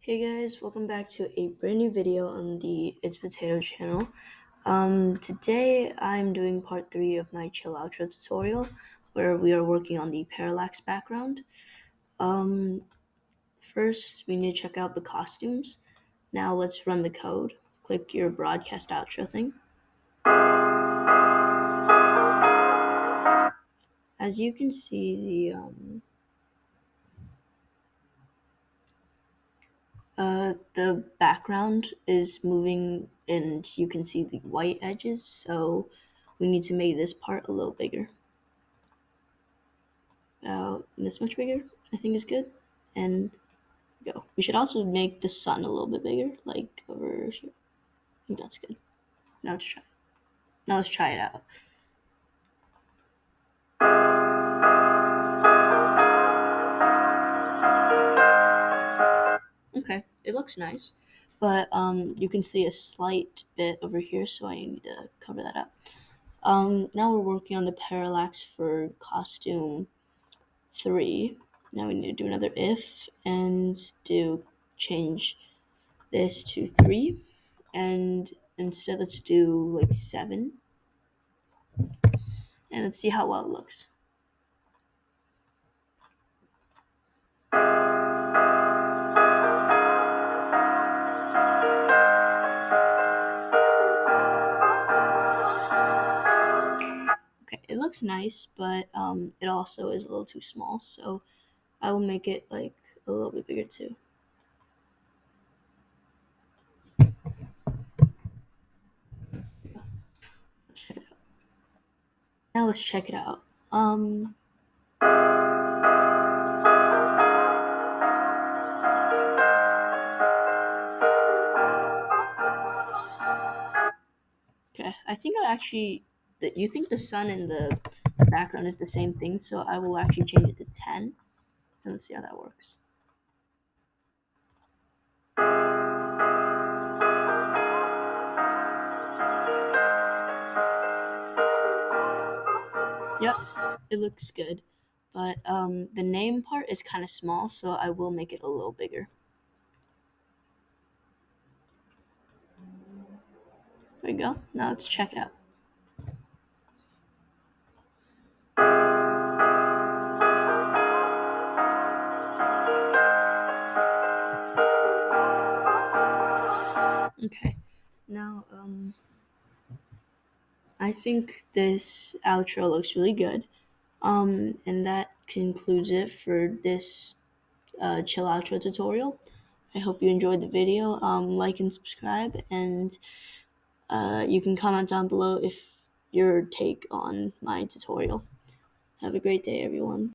Hey guys, welcome back to a brand new video on the It's Potato channel. Today I'm doing part 3 of my chill outro tutorial where we are working on the parallax background. First we need to check out the costumes. Now let's run the code. Click your broadcast outro thing. As you can see, the background is moving and you can see the white edges, so we need to make this part a little bigger. About this much bigger, I think is good. And go. We should also make the sun a little bit bigger, like over here. I think that's good. Now let's try. Now let's try it out. Okay, it looks nice, but you can see a slight bit over here, so I need to cover that up. Now we're working on the parallax for costume 3. Now we need to do another if and change this to 3, and instead let's do like 7, and let's see how well it looks. Okay, it looks nice, but it also is a little too small, so I will make it like a little bit bigger too. Let's check it out. Now let's check it out. Okay, I think you think the sun and the background is the same thing, so I will actually change it to 10, and let's see how that works. Yep, it looks good, but the name part is kind of small, so I will make it a little bigger. There we go. Now let's check it out. Okay, now I think this outro looks really good. And that concludes it for this chill outro tutorial. I hope you enjoyed the video. Like and subscribe, and you can comment down below if your take on my tutorial. Have a great day, everyone.